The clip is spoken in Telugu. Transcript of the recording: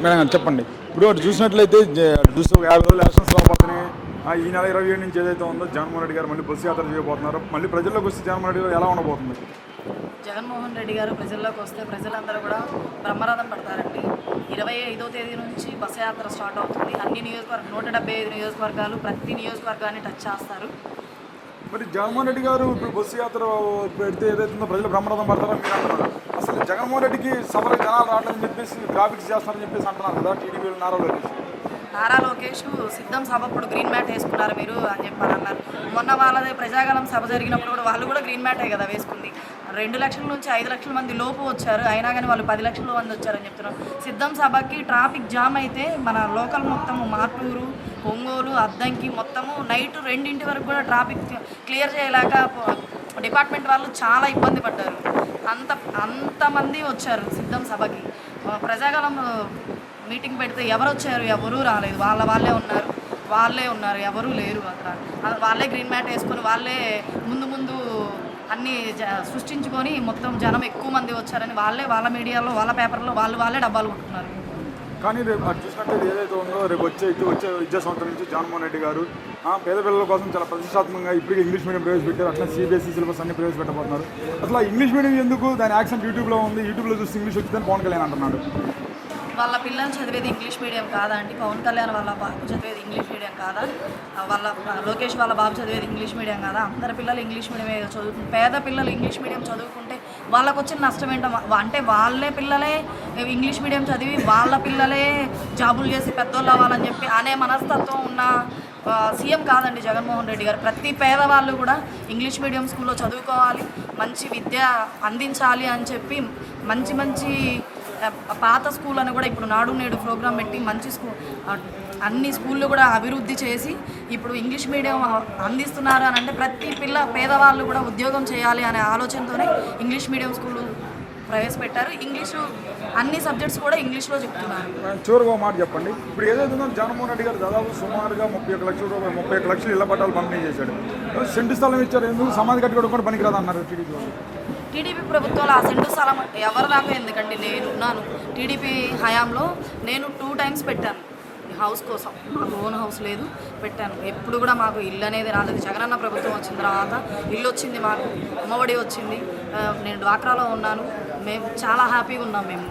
మేడం చెప్పండి. ఇప్పుడు అటు చూసినట్లయితే చూస్తే ఒక 50 రోజులు ఎలక్షన్స్ రాబోతున్నాయి. ఈ నెల 27 నుంచి ఏదైతే ఉందో జగన్మోహన్ రెడ్డి గారు మళ్ళీ బస్సు యాత్ర చేయబోతున్నారు. మళ్ళీ ప్రజల్లోకి వస్తే జగన్మోహన్ రెడ్డి గారు ఎలా ఉండబోతుంది? జగన్మోహన్ రెడ్డి గారు ప్రజల్లోకి వస్తే ప్రజలందరూ కూడా బ్రహ్మరథం పడతారండి. 25వ తేదీ నుంచి బస్సు యాత్ర స్టార్ట్ అవుతుంది. అన్ని 175 నియోజకవర్గాలు, ప్రతి నియోజకవర్గాన్ని టచ్ చేస్తారు. మరి జగన్మోహన్ రెడ్డి గారు ఇప్పుడు బస్సు యాత్ర పెడితే ఏదైతుందో ప్రజలు బ్రహ్మరథం పడతారని మీరు అంటున్నారు. అసలు జగన్మోహన్ రెడ్డికి సభలకు జనాలు రావట్లేదని చెప్పేసి గ్రాఫిక్స్ చేస్తారని చెప్పేసి అంటున్నారు కదా టీడీపీ నారా లోకేష్ సిద్ధం సభ అప్పుడు గ్రీన్ మ్యాట్ వేసుకున్నారు మీరు అని చెప్పారు అన్నారు. మొన్న వాళ్ళది ప్రజాగలం సభ జరిగినప్పుడు కూడా వాళ్ళు కూడా గ్రీన్ మ్యాటే కదా వేసుకుంది. 2 లక్షల నుంచి 5 లక్షల మంది లోపు వచ్చారు, అయినా కానీ వాళ్ళు 10 లక్షల మంది వచ్చారని చెప్తున్నారు. సిద్ధం సభకి ట్రాఫిక్ జామ్ అయితే మన లోకల్ మొత్తము మార్టూరు, ఒంగోలు, అద్దంకి మొత్తము నైట్ 2 వరకు కూడా ట్రాఫిక్ క్లియర్ చేయలేక డిపార్ట్మెంట్ వాళ్ళు చాలా ఇబ్బంది పడ్డారు. అంతమంది వచ్చారు సిద్ధం సభకి. ప్రజాగలం మీటింగ్ పెడితే ఎవరు వచ్చారు? ఎవరూ రాలేదు. వాళ్ళే ఉన్నారు, ఎవరూ లేరు అక్కడ. వాళ్ళే గ్రీన్ మ్యాట్ వేసుకొని వాళ్ళే ముందు అన్నీ సృష్టించుకొని మొత్తం జనం ఎక్కువ మంది వచ్చారని వాళ్ళ మీడియాలో, వాళ్ళ పేపర్లో వాళ్ళే డబ్బాలు కొట్టుకున్నారు. కానీ రేపు అది చూసినట్టు ఏదైతే ఉందో రేపు వచ్చే విద్యా సంవత్సరం నుంచి జగన్మోహన్ రెడ్డి గారు పేద పిల్లల కోసం చాలా ప్రతిష్టాత్మకంగా ఇప్పటికే ఇంగ్లీష్ మీడియం ప్రవేశపెట్టారు. అట్లా సిబిఎస్ఈ సిలబస్ అన్ని ప్రవేశపెట్టబోతున్నారు. అసలు ఇంగ్లీష్ మీడియం ఎందుకు? దాని యాక్సెంట్ యూట్యూబ్లో ఉంది. యూట్యూబ్లో చూసి ఇంగ్లీష్ వచ్చిందని పవన్ కళ్యాణ్ అంటున్నాడు. వాళ్ళ పిల్లలు చదివేది ఇంగ్లీష్ మీడియం కాదా అండి? పవన్ కళ్యాణ్ వాళ్ళ బాబు చదివేది ఇంగ్లీష్ మీడియం కాదా? లోకేష్ వాళ్ళ బాబు చదివేది ఇంగ్లీష్ మీడియం కాదా? అందరి పిల్లలు ఇంగ్లీష్ మీడియం చదువుకుంటే, పేద పిల్లలు ఇంగ్లీష్ మీడియం చదువుకుంటే వాళ్ళకు వచ్చిన నష్టం ఏంటో? అంటే వాళ్ళే పిల్లలే ఇంగ్లీష్ మీడియం చదివి వాళ్ళ పిల్లలే జాబులు చేసి పెద్దోళ్ళు అవ్వాలని చెప్పి అనే మనస్తత్వం ఉన్న సీఎం కాదండి జగన్మోహన్ రెడ్డి గారు. ప్రతి పేదవాళ్ళు కూడా ఇంగ్లీష్ మీడియం స్కూల్లో చదువుకోవాలి, మంచి విద్య అందించాలి అని చెప్పి మంచి పాత స్కూల్ అని కూడా ఇప్పుడు నాడు నేడు ప్రోగ్రాం పెట్టి మంచి అన్ని స్కూళ్ళు కూడా అభివృద్ధి చేసి ఇప్పుడు ఇంగ్లీష్ మీడియం అందిస్తున్నారు అని అంటే ప్రతి పేదవాళ్ళు కూడా ఉద్యోగం చేయాలి అనే ఆలోచనతోనే ఇంగ్లీష్ మీడియం స్కూలు ప్రవేశపెట్టారు. ఇంగ్లీషు అన్ని సబ్జెక్ట్స్ కూడా ఇంగ్లీష్లో చెప్తున్నారు. చివరిగా మాట చెప్పండి. ఇప్పుడు ఏదైతే జగన్మోహన్ రెడ్డి గారు దాదాపు సుమారుగా 31 లక్షలు ఇళ్ల పట్టాలు పంపిణీ చేశాడు. సెంటు స్థలం ఇచ్చారు. ఎందుకు సమాధి కట్టుకోవడం కూడా పనికిరాదు అన్నారు టీడీపీ ప్రభుత్వంలో ఆ సెంటు స్థలం ఎవరు దాకా ఎందుకండి? నేనున్నాను టీడీపీ హయాంలో. నేను 2 టైమ్స్ పెట్టాను హౌస్ కోసం. మాకు ఓన్ హౌస్ లేదు, పెట్టాను. ఎప్పుడు కూడా మాకు ఇల్లు అనేది రాలేదు. జగనన్న ప్రభుత్వం వచ్చిన తర్వాత ఇల్లు వచ్చింది, మాకు అమ్మఒడి వచ్చింది. నేను డ్వాక్రాలో ఉన్నాను. మేము చాలా హ్యాపీగా ఉన్నాం మేము.